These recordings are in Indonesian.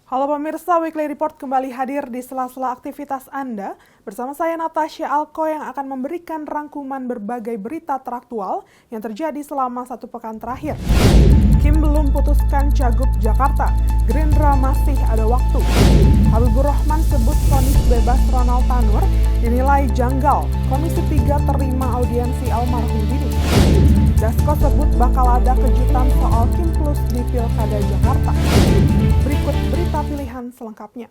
Halo pemirsa, Weekly Report kembali hadir di sela-sela aktivitas Anda. Bersama saya Natasha Alko yang akan memberikan rangkuman berbagai berita teraktual yang terjadi selama satu pekan terakhir. Kim belum putuskan Cagup Jakarta, Gerindra masih ada waktu. Habibur Rahman sebut vonis bebas Ronald Tanur dinilai janggal. Komisi 3 terima audiensi almarhum Dini. Dasko sebut bakal ada kejutan soal Kim Plus di Pilkada Jakarta. Berikut berita pilihan selengkapnya.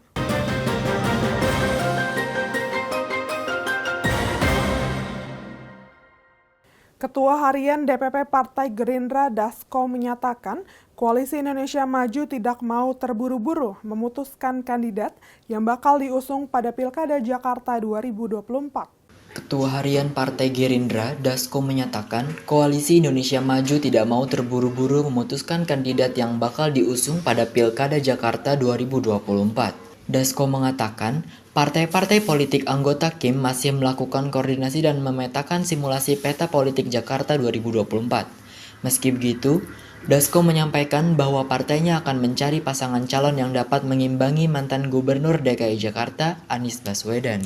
Ketua Harian DPP Partai Gerindra Dasko menyatakan Koalisi Indonesia Maju tidak mau terburu-buru memutuskan kandidat yang bakal diusung pada Pilkada Jakarta 2024. Ketua Harian Partai Gerindra, Dasko menyatakan Koalisi Indonesia Maju tidak mau terburu-buru memutuskan kandidat yang bakal diusung pada Pilkada Jakarta 2024. Dasko mengatakan, partai-partai politik anggota Kim masih melakukan koordinasi dan memetakan simulasi peta politik Jakarta 2024. Meski begitu, Dasko menyampaikan bahwa partainya akan mencari pasangan calon yang dapat mengimbangi mantan Gubernur DKI Jakarta, Anies Baswedan.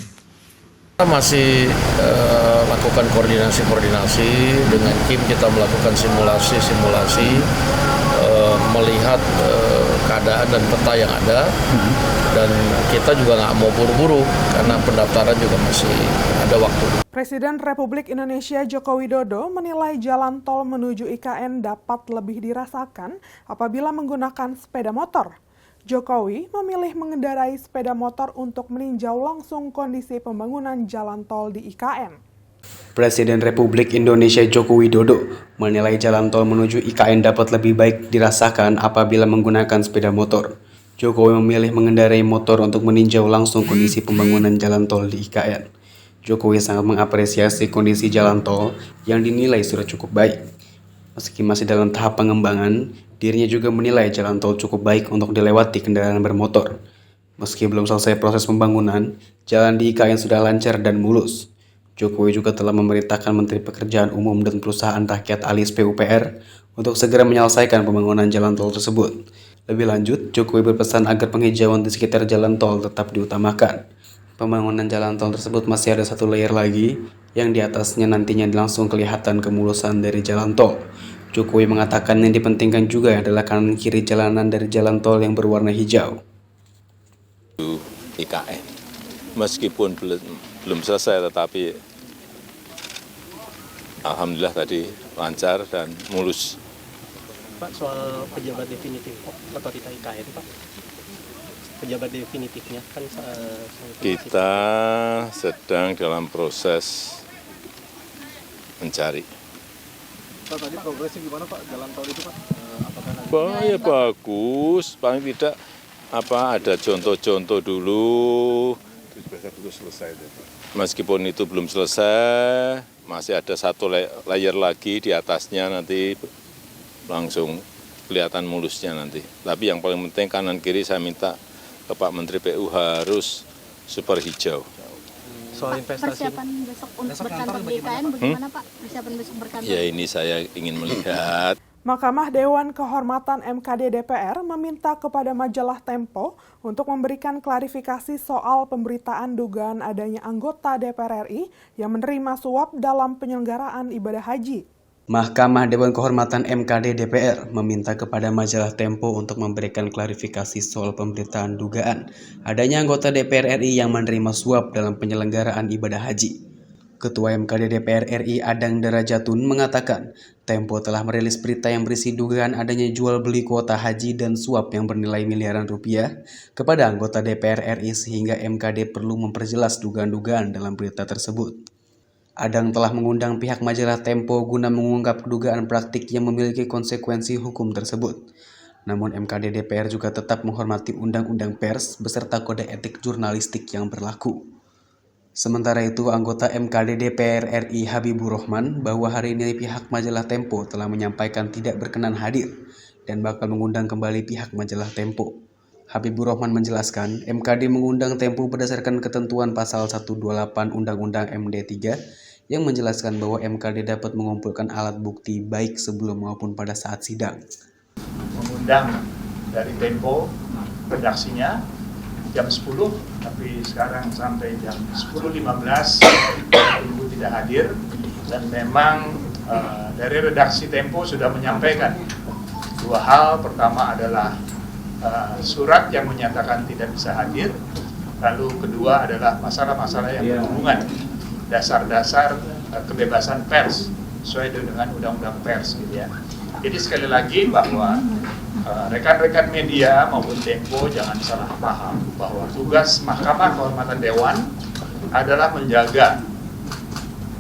Kita masih lakukan koordinasi dengan Kim, kita melakukan simulasi melihat keadaan dan peta yang ada, dan kita juga nggak mau buru-buru karena pendaftaran juga masih ada waktu. Presiden Republik Indonesia Joko Widodo menilai jalan tol menuju IKN dapat lebih dirasakan apabila menggunakan sepeda motor. Jokowi memilih mengendarai sepeda motor untuk meninjau langsung kondisi pembangunan jalan tol di IKN. Presiden Republik Indonesia Joko Widodo menilai jalan tol menuju IKN dapat lebih baik dirasakan apabila menggunakan sepeda motor. Jokowi memilih mengendarai motor untuk meninjau langsung kondisi pembangunan jalan tol di IKN. Jokowi sangat mengapresiasi kondisi jalan tol yang dinilai sudah cukup baik. Meski masih dalam tahap pengembangan, dirinya juga menilai jalan tol cukup baik untuk dilewati kendaraan bermotor. Meski belum selesai proses pembangunan, jalan di IKN sudah lancar dan mulus. Jokowi juga telah memerintahkan Menteri Pekerjaan Umum dan Perusahaan Rakyat alias PUPR untuk segera menyelesaikan pembangunan jalan tol tersebut. Lebih lanjut, Jokowi berpesan agar penghijauan di sekitar jalan tol tetap diutamakan. Pembangunan jalan tol tersebut masih ada satu layer lagi, yang di atasnya nantinya langsung kelihatan kemulusan dari jalan tol. Jokowi mengatakan yang dipentingkan juga adalah kanan kiri jalanan dari jalan tol yang berwarna hijau. IKN, meskipun belum selesai, tetapi alhamdulillah tadi lancar dan mulus. Pak, soal pejabat definitif otorita IKN, Pak, pejabat definitifnya kan kita sedang dalam proses mencari. Pak, tadi progresnya gimana Pak, jalan tol itu Pak? Apakah nanti... Ya bagus, paling tidak ada contoh-contoh dulu. Meskipun itu belum selesai, masih ada satu layer lagi di atasnya, nanti langsung kelihatan mulusnya nanti. Tapi yang paling penting kanan kiri saya minta ke Pak Menteri PU harus super hijau. soal investasi. Persiapan besok untuk berkantor di IKN bagaimana Pak? Persiapan besok berkantor? Ya ini saya ingin melihat. Mahkamah Dewan Kehormatan MKD DPR meminta kepada majalah Tempo untuk memberikan klarifikasi soal pemberitaan dugaan adanya anggota DPR RI yang menerima suap dalam penyelenggaraan ibadah haji. Mahkamah Dewan Kehormatan MKD DPR meminta kepada majalah Tempo untuk memberikan klarifikasi soal pemberitaan dugaan adanya anggota DPR RI yang menerima suap dalam penyelenggaraan ibadah haji. Ketua MKD DPR RI Adang Darajatun mengatakan, Tempo telah merilis berita yang berisi dugaan adanya jual beli kuota haji dan suap yang bernilai miliaran rupiah kepada anggota DPR RI sehingga MKD perlu memperjelas dugaan-dugaan dalam berita tersebut. Adang telah mengundang pihak majalah Tempo guna mengungkap dugaan praktik yang memiliki konsekuensi hukum tersebut. Namun MKD DPR juga tetap menghormati Undang-Undang Pers beserta kode etik jurnalistik yang berlaku. Sementara itu, anggota MKD DPR RI Habibur Rahman bahwa hari ini pihak majalah Tempo telah menyampaikan tidak berkenan hadir dan bakal mengundang kembali pihak majalah Tempo. Habibur Rahman menjelaskan, MKD mengundang Tempo berdasarkan ketentuan pasal 128 Undang-Undang MD 3 yang menjelaskan bahwa MKD dapat mengumpulkan alat bukti baik sebelum maupun pada saat sidang. Mengundang dari Tempo redaksinya jam 10, tapi sekarang sampai jam 10.15 Ibu tidak hadir, dan memang dari redaksi Tempo sudah menyampaikan dua hal. Pertama adalah surat yang menyatakan tidak bisa hadir, lalu kedua adalah masalah-masalah yang berhubungan dasar-dasar kebebasan pers sesuai dengan undang-undang pers gitu ya. Jadi sekali lagi bahwa rekan-rekan media maupun Tempo jangan salah paham bahwa tugas Mahkamah Kehormatan Dewan adalah menjaga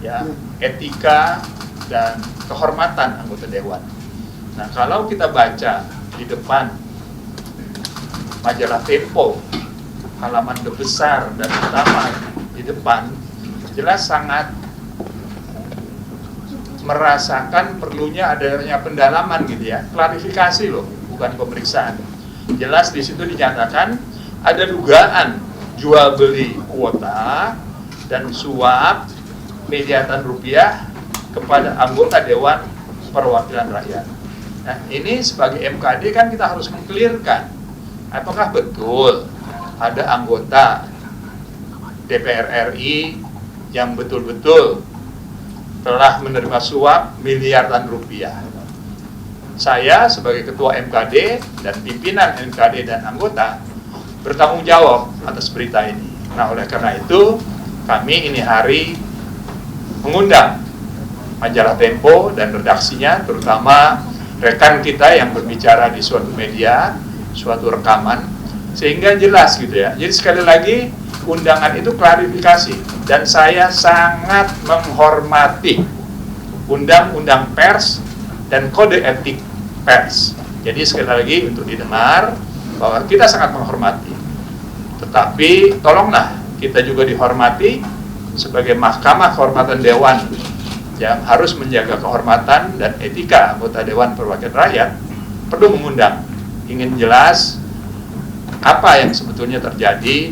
ya etika dan kehormatan anggota dewan. Nah, kalau kita baca di depan majalah Tempo halaman besar dan utama di depan, jelas sangat merasakan perlunya adanya pendalaman gitu ya, klarifikasi loh, bukan pemeriksaan. Jelas di situ dinyatakan ada dugaan jual beli kuota dan suap miliaran rupiah kepada anggota Dewan Perwakilan Rakyat. Nah, ini sebagai MKD kan kita harus mengklirkan apakah betul ada anggota DPR RI yang betul-betul telah menerima suap miliaran rupiah. Saya sebagai ketua MKD dan pimpinan MKD dan anggota bertanggung jawab atas berita ini. Nah, oleh karena itu kami ini hari mengundang majalah Tempo dan redaksinya, terutama rekan kita yang berbicara di suatu media, suatu rekaman, sehingga jelas gitu ya. Jadi sekali lagi undangan itu klarifikasi, dan saya sangat menghormati undang-undang pers dan kode etik pers. Jadi sekali lagi untuk didengar bahwa kita sangat menghormati, tetapi tolonglah kita juga dihormati sebagai Mahkamah Kehormatan Dewan yang harus menjaga kehormatan dan etika anggota Dewan Perwakilan Rakyat. Perlu mengundang, ingin jelas apa yang sebetulnya terjadi,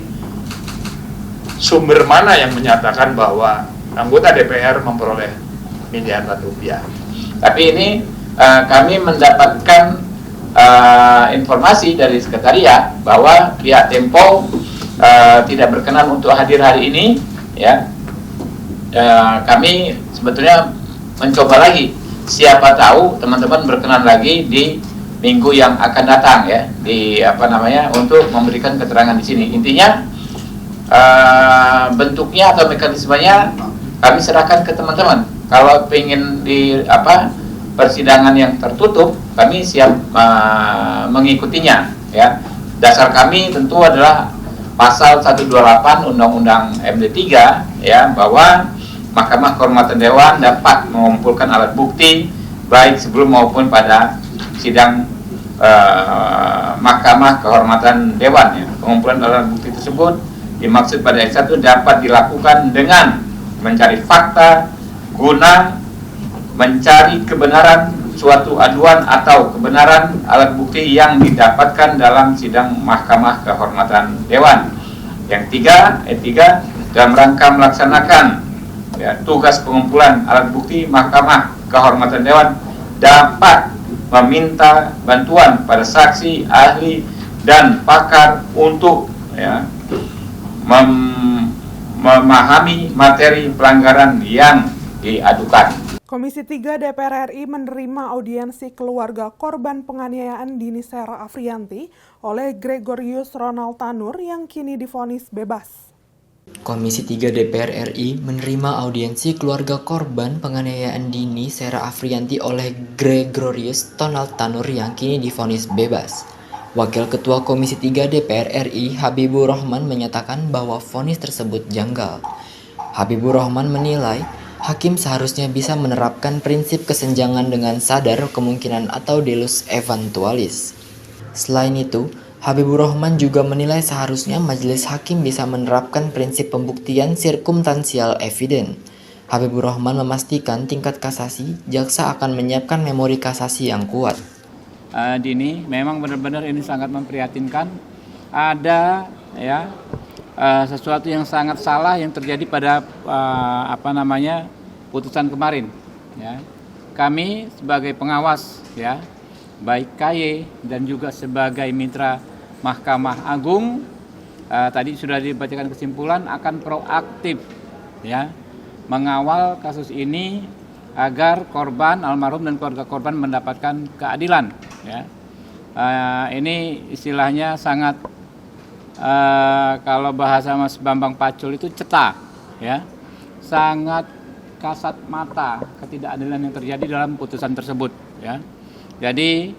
sumber mana yang menyatakan bahwa anggota DPR memperoleh miliaran rupiah. Tapi ini kami mendapatkan informasi dari sekretariat bahwa pihak Tempo tidak berkenan untuk hadir hari ini, ya. Kami sebetulnya mencoba lagi, siapa tahu teman-teman berkenan lagi di minggu yang akan datang ya, di untuk memberikan keterangan di sini. Intinya bentuknya atau mekanismenya kami serahkan ke teman-teman. Kalau ingin di persidangan yang tertutup, kami siap mengikutinya ya. Dasar kami tentu adalah pasal 128 Undang-Undang MD 3 ya, bahwa Mahkamah Kehormatan Dewan dapat mengumpulkan alat bukti baik sebelum maupun pada sidang Mahkamah Kehormatan Dewan ya. Pengumpulan alat bukti tersebut dimaksud pada ayat 1 dapat dilakukan dengan mencari fakta guna mencari kebenaran suatu aduan atau kebenaran alat bukti yang didapatkan dalam sidang Mahkamah Kehormatan Dewan. Yang ketiga, ayat 3, dalam rangka melaksanakan ya, tugas pengumpulan alat bukti, Mahkamah Kehormatan Dewan dapat meminta bantuan pada saksi, ahli, dan pakar untuk ya, memahami materi pelanggaran yang diadukan. Komisi 3 DPR RI menerima audiensi keluarga korban penganiayaan Dini Sera Afriyanti oleh Gregorius Ronald Tanur yang kini divonis bebas. Komisi 3 DPR RI menerima audiensi keluarga korban penganiayaan Dini Sera Afriyanti oleh Gregorius Ronald Tanur yang kini divonis bebas. Wakil Ketua Komisi 3 DPR RI Habibur Rahman menyatakan bahwa vonis tersebut janggal. Habibur Rahman menilai hakim seharusnya bisa menerapkan prinsip kesenjangan dengan sadar kemungkinan atau deus eventualis. Selain itu, Habibur Rahman juga menilai seharusnya majelis hakim bisa menerapkan prinsip pembuktian sirkumstansial evident. Habibur Rahman memastikan tingkat kasasi, jaksa akan menyiapkan memori kasasi yang kuat. Dini, memang benar-benar ini sangat memprihatinkan. Ada ya sesuatu yang sangat salah yang terjadi pada putusan kemarin ya. Kami sebagai pengawas ya, baik KY dan juga sebagai mitra Mahkamah Agung tadi sudah dibacakan kesimpulan akan proaktif ya mengawal kasus ini agar korban almarhum dan keluarga korban mendapatkan keadilan ya. Ini istilahnya sangat kalau bahasa Mas Bambang Pacul itu cetak ya. Sangat kasat mata ketidakadilan yang terjadi dalam putusan tersebut ya. Jadi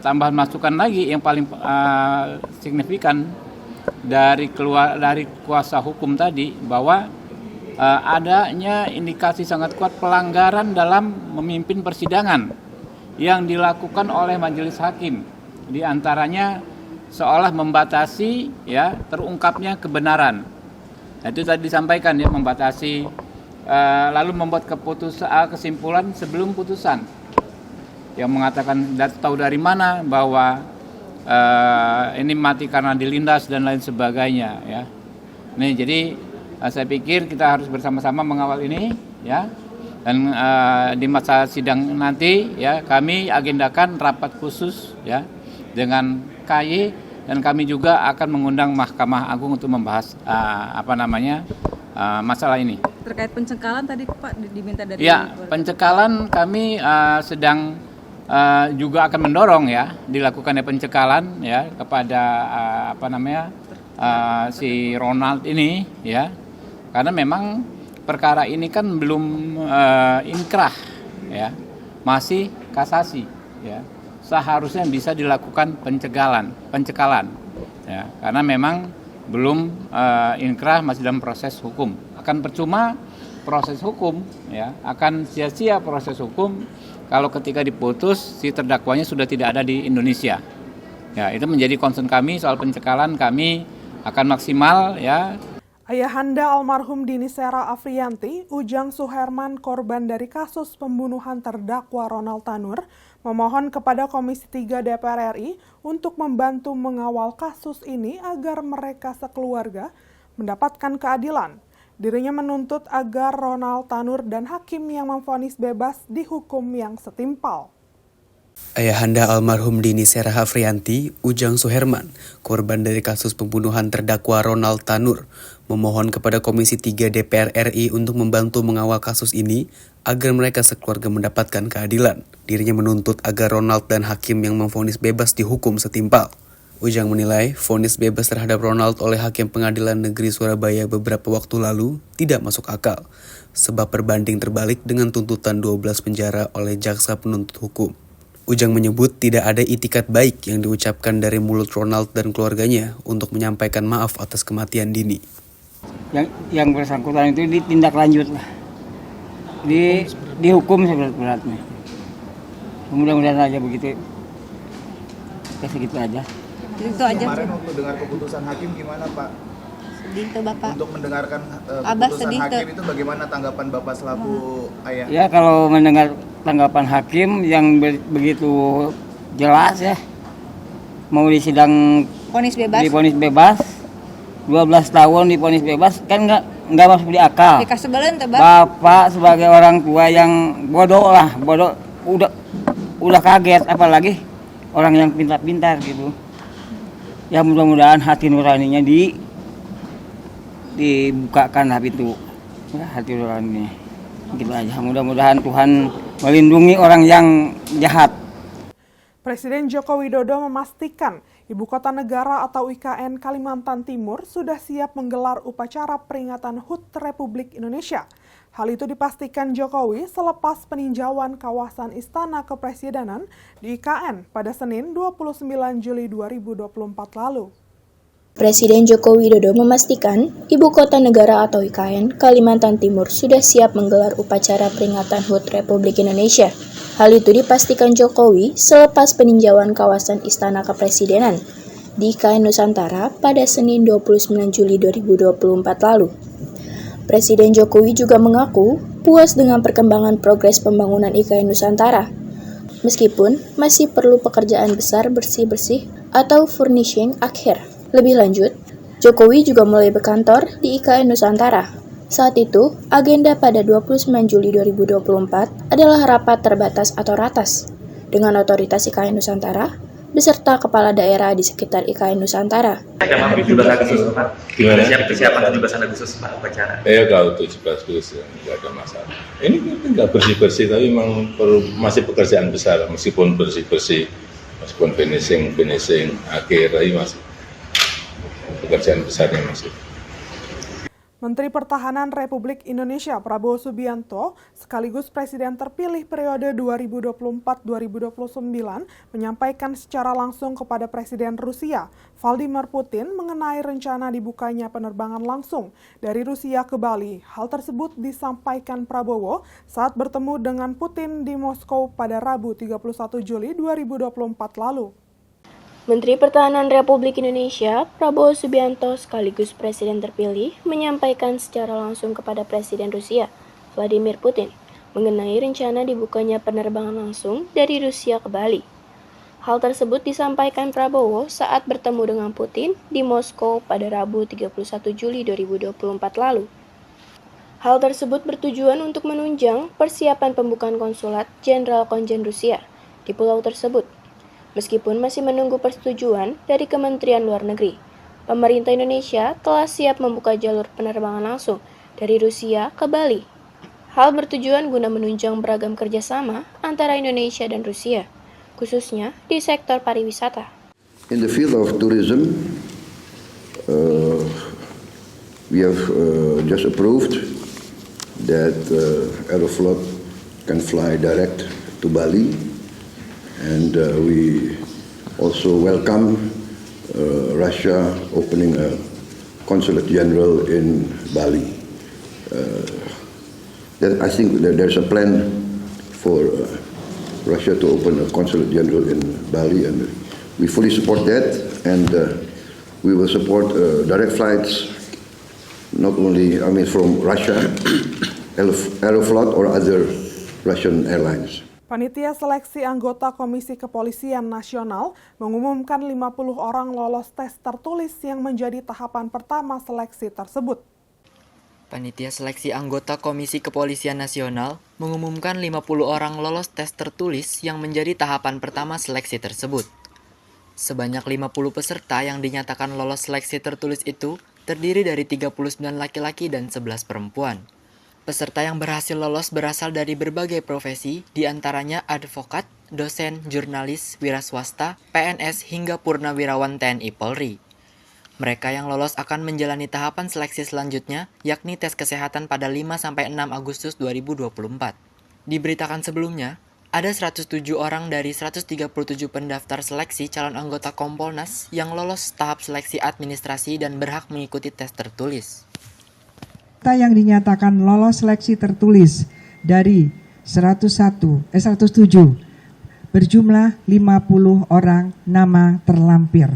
tambahan masukan lagi yang paling signifikan dari kuasa hukum tadi bahwa adanya indikasi sangat kuat pelanggaran dalam memimpin persidangan yang dilakukan oleh majelis hakim, di antaranya seolah membatasi ya terungkapnya kebenaran. Nah, itu tadi disampaikan ya, membatasi lalu membuat kesimpulan sebelum putusan yang mengatakan tahu dari mana bahwa ini mati karena dilindas dan lain sebagainya ya. Nih jadi saya pikir kita harus bersama-sama mengawal ini ya. Dan di masa sidang nanti ya kami agendakan rapat khusus ya dengan KY dan kami juga akan mengundang Mahkamah Agung untuk membahas masalah ini. Terkait pencekalan tadi Pak diminta dari ya, pencekalan kami sedang juga akan mendorong ya dilakukannya pencekalan ya kepada si Ronald ini ya, karena memang perkara ini kan belum inkrah ya, masih kasasi ya, seharusnya bisa dilakukan pencekalan ya, karena memang belum inkrah, masih dalam proses hukum. Akan percuma proses hukum ya, akan sia-sia proses hukum kalau ketika diputus si terdakwanya sudah tidak ada di Indonesia. Ya, itu menjadi concern kami soal pencekalan, kami akan maksimal ya. Ayahanda almarhum Dini Sera Afriyanti, Ujang Suherman, korban dari kasus pembunuhan terdakwa Ronald Tanur, memohon kepada Komisi 3 DPR RI untuk membantu mengawal kasus ini agar mereka sekeluarga mendapatkan keadilan. Dirinya menuntut agar Ronald Tanur dan hakim yang memvonis bebas dihukum yang setimpal. Ayahanda almarhum Dini Sera Afriyanti, Ujang Suherman, korban dari kasus pembunuhan terdakwa Ronald Tanur, memohon kepada Komisi 3 DPR RI untuk membantu mengawal kasus ini agar mereka sekeluarga mendapatkan keadilan. Dirinya menuntut agar Ronald dan hakim yang memvonis bebas dihukum setimpal. Ujang menilai vonis bebas terhadap Ronald oleh Hakim Pengadilan Negeri Surabaya beberapa waktu lalu tidak masuk akal, sebab berbanding terbalik dengan tuntutan 12 penjara oleh jaksa penuntut hukum. Ujang menyebut tidak ada itikat baik yang diucapkan dari mulut Ronald dan keluarganya untuk menyampaikan maaf atas kematian Dini. Yang bersangkutan itu ditindaklanjut lah, dihukum seberat-beratnya. Mudah-mudahan aja begitu, segitu aja. Itu aja. Kemarin waktu dengar keputusan hakim gimana Pak? Sedih tuh Bapak. Untuk mendengarkan Abah keputusan sedih hakim tuh. itu bagaimana tanggapan Bapak selaku ayah? Ya kalau mendengar tanggapan hakim yang begitu jelas ya, mau disidang Vonis bebas. divonis bebas 12 tahun divonis bebas kan nggak masuk di akal. Dikasih sebelen tuh Bang. Bapak sebagai orang tua yang bodoh udah kaget, apalagi orang yang pintar-pintar gitu. Ya mudah-mudahan hati nuraninya dibukakan pintu hati nuraninya. Gitu aja. Mudah-mudahan Tuhan melindungi orang yang jahat. Presiden Joko Widodo memastikan Ibu Kota Negara atau IKN Kalimantan Timur sudah siap menggelar upacara peringatan HUT Republik Indonesia. Hal itu dipastikan Jokowi selepas peninjauan kawasan Istana Kepresidenan di IKN pada Senin 29 Juli 2024 lalu. Presiden Joko Widodo memastikan Ibu Kota Negara atau IKN Kalimantan Timur sudah siap menggelar upacara peringatan HUT Republik Indonesia. Hal itu dipastikan Jokowi selepas peninjauan kawasan Istana Kepresidenan di IKN Nusantara pada Senin 29 Juli 2024 lalu. Presiden Jokowi juga mengaku puas dengan perkembangan progres pembangunan IKN Nusantara. Meskipun masih perlu pekerjaan besar bersih-bersih atau furnishing akhir. Lebih lanjut, Jokowi juga mulai berkantor di IKN Nusantara. Saat itu, agenda pada 29 Juli 2024 adalah rapat terbatas atau ratas dengan otoritas IKN Nusantara, beserta kepala daerah di sekitar IKN Nusantara. Memang 17 Agustus, Pak. Gimana? Persiapan 17 Agustus, Pak, upacara. Kalau 17 Agustus nggak ada masalah. Ini nggak bersih-bersih, tapi memang masih pekerjaan besar, meskipun bersih-bersih, meskipun finishing, akhir, tapi masih pekerjaan besarnya masih. Menteri Pertahanan Republik Indonesia Prabowo Subianto sekaligus Presiden terpilih periode 2024-2029 menyampaikan secara langsung kepada Presiden Rusia Vladimir Putin mengenai rencana dibukanya penerbangan langsung dari Rusia ke Bali. Hal tersebut disampaikan Prabowo saat bertemu dengan Putin di Moskow pada Rabu 31 Juli 2024 lalu. Menteri Pertahanan Republik Indonesia, Prabowo Subianto sekaligus Presiden terpilih, menyampaikan secara langsung kepada Presiden Rusia, Vladimir Putin, mengenai rencana dibukanya penerbangan langsung dari Rusia ke Bali. Hal tersebut disampaikan Prabowo saat bertemu dengan Putin di Moskow pada Rabu 31 Juli 2024 lalu. Hal tersebut bertujuan untuk menunjang persiapan pembukaan konsulat Jenderal Konjen Rusia di pulau tersebut. Meskipun masih menunggu persetujuan dari Kementerian Luar Negeri, pemerintah Indonesia telah siap membuka jalur penerbangan langsung dari Rusia ke Bali. Hal bertujuan guna menunjang beragam kerjasama antara Indonesia dan Rusia, khususnya di sektor pariwisata. In the field of tourism, we have just approved that Aeroflot can fly direct to Bali. And we also welcome Russia opening a consulate general in Bali. I think that there's a plan for Russia to open a consulate general in Bali, and we fully support that. And we will support direct flights, not only from Russia, Aeroflot or other Russian airlines. Panitia Seleksi Anggota Komisi Kepolisian Nasional mengumumkan 50 orang lolos tes tertulis yang menjadi tahapan pertama seleksi tersebut. Panitia Seleksi Anggota Komisi Kepolisian Nasional mengumumkan 50 orang lolos tes tertulis yang menjadi tahapan pertama seleksi tersebut. Sebanyak 50 peserta yang dinyatakan lolos seleksi tertulis itu terdiri dari 39 laki-laki dan 11 perempuan. Peserta yang berhasil lolos berasal dari berbagai profesi, diantaranya advokat, dosen, jurnalis, wira swasta, PNS, hingga purnawirawan TNI Polri. Mereka yang lolos akan menjalani tahapan seleksi selanjutnya, yakni tes kesehatan pada 5-6 Agustus 2024. Diberitakan sebelumnya, ada 107 orang dari 137 pendaftar seleksi calon anggota Kompolnas yang lolos tahap seleksi administrasi dan berhak mengikuti tes tertulis. Yang dinyatakan lolos seleksi tertulis dari 107 berjumlah 50 orang nama terlampir.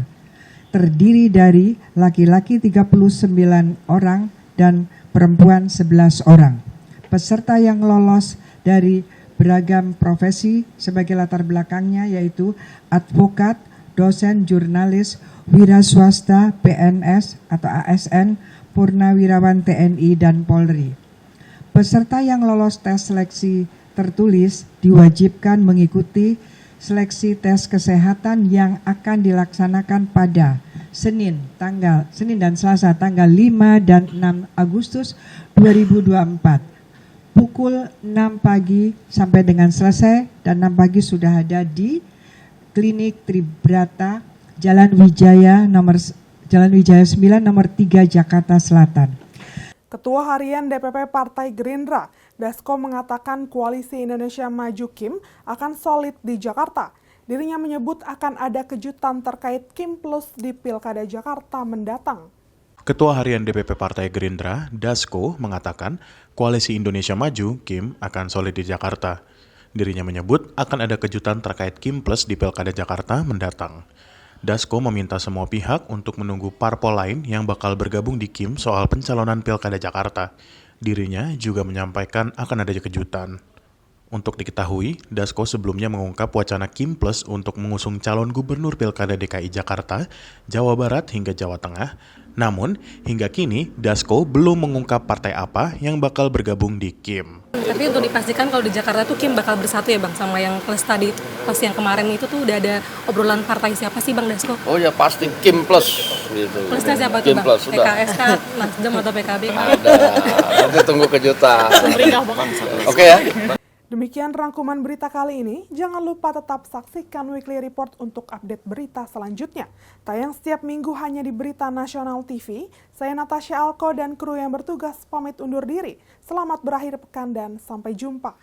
Terdiri dari laki-laki 39 orang dan perempuan 11 orang. Peserta yang lolos dari beragam profesi sebagai latar belakangnya yaitu advokat, dosen, jurnalis, wira swasta, PNS atau ASN, purnawirawan TNI dan Polri. Peserta yang lolos tes seleksi tertulis diwajibkan mengikuti seleksi tes kesehatan yang akan dilaksanakan pada Senin dan Selasa tanggal 5 dan 6 Agustus 2024. Pukul 6 pagi sampai dengan selesai dan 6 pagi sudah ada di Klinik Tribrata Jalan Wijaya 9 nomor 3 Jakarta Selatan. Ketua Harian DPP Partai Gerindra, Dasko mengatakan Koalisi Indonesia Maju Kim akan solid di Jakarta. Dirinya menyebut akan ada kejutan terkait Kim Plus di Pilkada Jakarta mendatang. Ketua Harian DPP Partai Gerindra, Dasko, mengatakan Koalisi Indonesia Maju Kim akan solid di Jakarta. Dirinya menyebut akan ada kejutan terkait Kim Plus di Pilkada Jakarta mendatang. Dasko meminta semua pihak untuk menunggu parpol lain yang bakal bergabung di Kim soal pencalonan Pilkada Jakarta. Dirinya juga menyampaikan akan ada kejutan. Untuk diketahui, Dasko sebelumnya mengungkap wacana Kim Plus untuk mengusung calon gubernur Pilkada DKI Jakarta, Jawa Barat hingga Jawa Tengah. Namun, hingga kini Dasko belum mengungkap partai apa yang bakal bergabung di Kim. Tapi untuk dipastikan kalau di Jakarta tuh Kim bakal bersatu ya Bang, sama yang plus tadi, plus yang kemarin itu tuh udah ada obrolan partai siapa sih Bang Dasko? Oh ya pasti Kim Plus gitu. Plusnya siapa tuh Kim Bang? Plus, sudah. PKS, Nasdem atau PKB? Ada, nanti tunggu kejutan. Oke ya. Demikian rangkuman berita kali ini. Jangan lupa tetap saksikan Weekly Report untuk update berita selanjutnya. Tayang setiap minggu hanya di Berita Nasional TV. Saya Natasha Alko dan kru yang bertugas pamit undur diri. Selamat berakhir pekan dan sampai jumpa.